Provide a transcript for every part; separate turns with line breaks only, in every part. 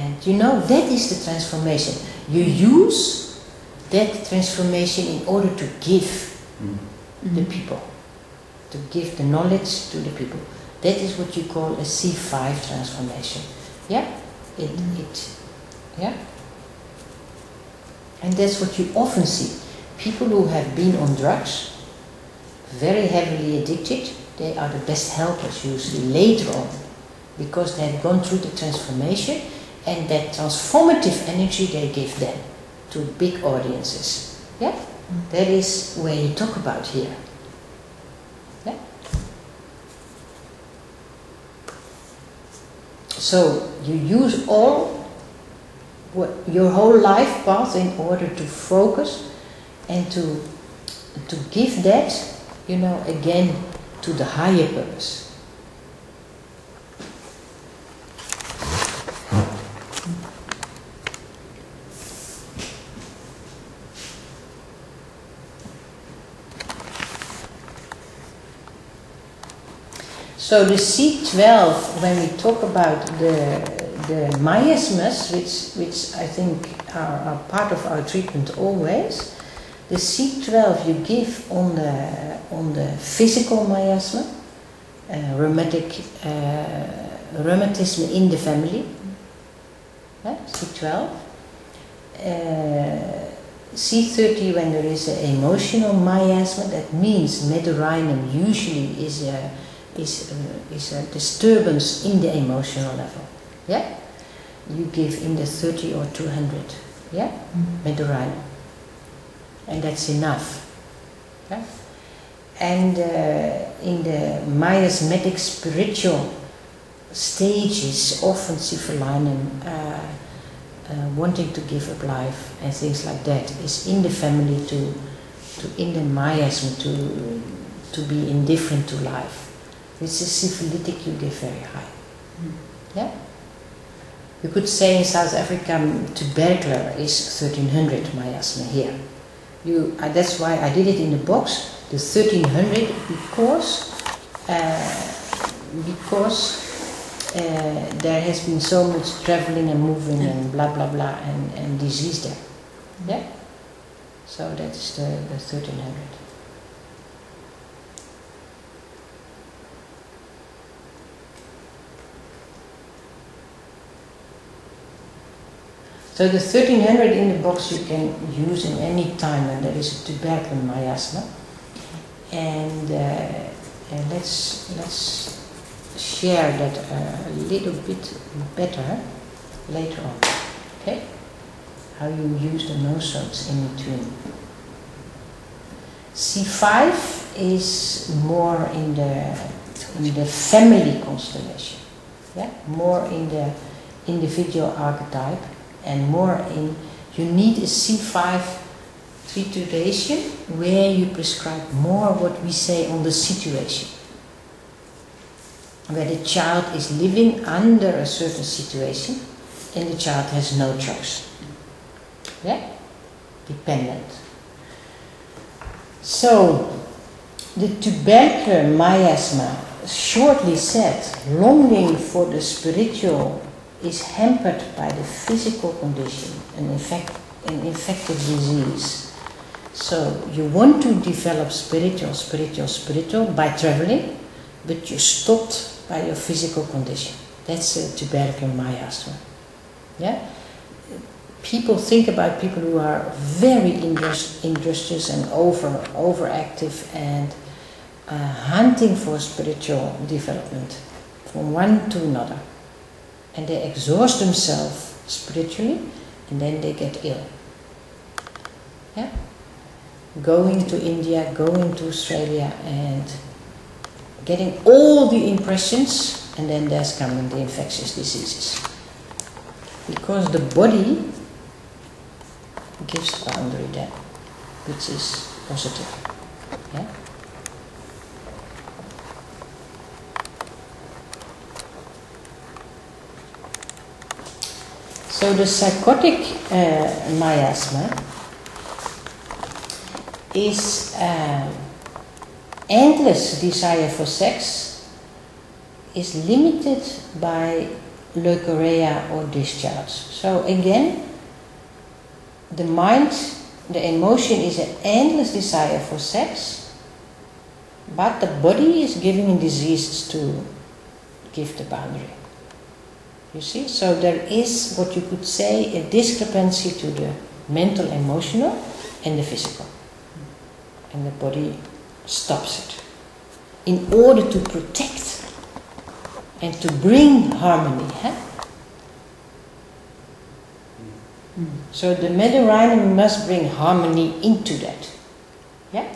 And you know, that is the transformation. You use that transformation in order to give the people, to give the knowledge to the people. That is what you call a C5 transformation. Yeah? Yeah? And that's what you often see. People who have been on drugs, very heavily addicted, they are the best helpers usually later on, because they have gone through the transformation, and that transformative energy they give them to big audiences. Yeah? That is where you talk about here. Yeah? So you use your whole life path in order to focus and to give that, you know, again to the higher purpose. So the C12, when we talk about the miasmas, which I think are part of our treatment always, the C12 you give on the physical miasma, rheumatism in the family, C12. C30 when there is an emotional miasma, that means medurinum usually is a disturbance in the emotional level. Yeah? You give in the 30 or 200. Yeah? Medurinum. And that's enough. Yeah? And in the miasmatic spiritual stages, often civilinum, wanting to give up life and things like that, is in the family to in the miasma to be indifferent to life. Which is syphilitic, you give very high. Yeah? You could say in South Africa, tubercular is 1300 miasma here. That's why I did it in the box, the 1300, because there has been so much traveling and moving and blah blah blah and disease there. Yeah? So that's the 1300. So the 1300 in the box you can use in any time when there is a tubercular miasma. And let's share that a little bit better later on. Okay? How you use the nosodes in between. C5 is more in the family constellation. Yeah? More in the individual archetype. And more in, you need a C5 trituration where you prescribe more what we say on the situation. Where the child is living under a certain situation and the child has no choice. Yeah? Dependent. So, the tubercular miasma, shortly said, longing for the spiritual is hampered by the physical condition, an infected disease. So you want to develop spiritual by traveling, but you're stopped by your physical condition. That's a tubercular miasma. Yeah? People think about people who are very industrious and overactive and hunting for spiritual development from one to another. And they exhaust themselves spiritually, and then they get ill. Yeah? Going to India, going to Australia, and getting all the impressions, and then there's coming the infectious diseases. Because the body gives the boundary then, which is positive. Yeah? So the psychotic miasma is endless desire for sex, is limited by leukorrhea or discharge. So again, the mind, the emotion is an endless desire for sex, but the body is giving in diseases to give the boundary. You see? So there is what you could say a discrepancy to the mental, emotional and the physical. And the body stops it in order to protect and to bring harmony. So the Mediterranean must bring harmony into that. Yeah?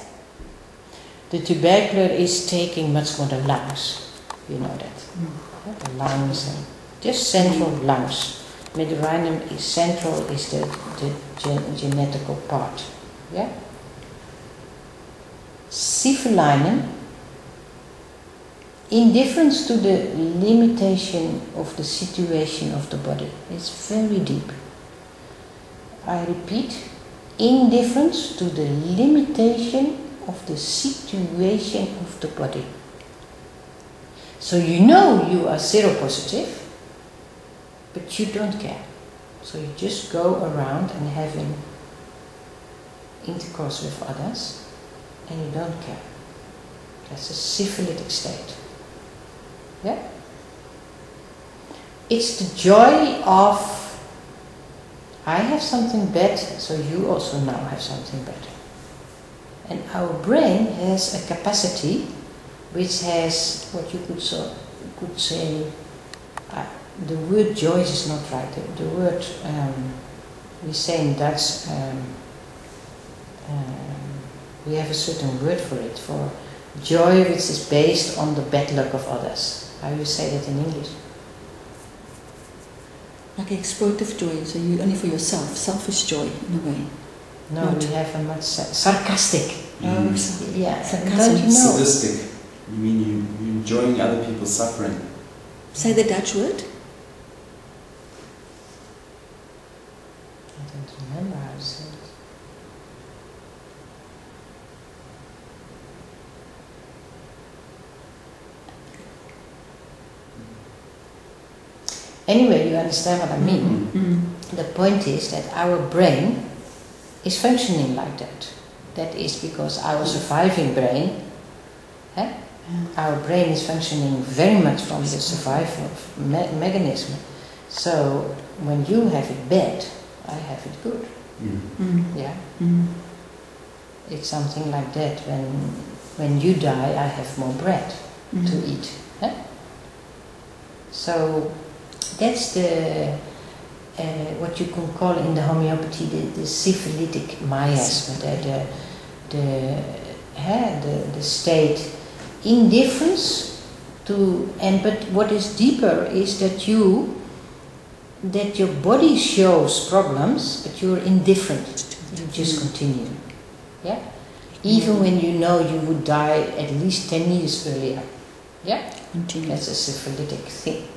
The tubercular is taking much more the lungs. You know that. The lungs and just central lungs. Mediterranean is central, is the genetical part. Yeah? Syphilinen, indifference to the limitation of the situation of the body. It's very deep. I repeat, indifference to the limitation of the situation of the body. So you know you are seropositive, but you don't care. So you just go around and having intercourse with others, and you don't care. That's a syphilitic state. Yeah? It's the joy of I have something bad, so you also now have something bad. And our brain has a capacity which has what you could say, the word joy is not right. The word, we say in Dutch, we have a certain word for it, for joy which is based on the bad luck of others. How do you say that in English?
Like exploitive joy, so you only for yourself, selfish joy in a way.
No, we have a much sarcastic.
Oh,
yeah,
sarcasm.
don't you know?
Sadistic. You mean you enjoying other people's suffering?
Say the Dutch word.
I don't remember how to say it. Anyway, you understand what I mean.
Mm-hmm.
The point is that our brain is functioning like that. That is because our surviving brain, our brain is functioning very much from the survival mechanism. So when you have it bad, I have it good.
Mm-hmm.
Yeah.
Mm-hmm.
It's something like that. When you die, I have more bread to eat. So that's the what you can call in the homeopathy the syphilitic miasm, the state indifference to, but what is deeper is that your body shows problems, but you're indifferent. You just continue. Yeah, even when you know you would die at least 10 years earlier. Yeah,
Continue.
that's a syphilitic thing.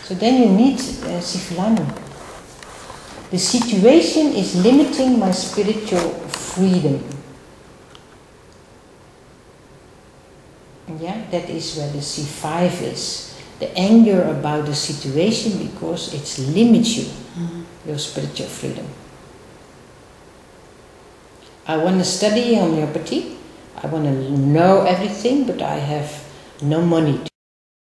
So then you need syphilinen. The situation is limiting my spiritual freedom. Yeah, that is where the C5 is. The anger about the situation because it limits you, your spiritual freedom. I want to study homeopathy. I want to know everything, but I have no money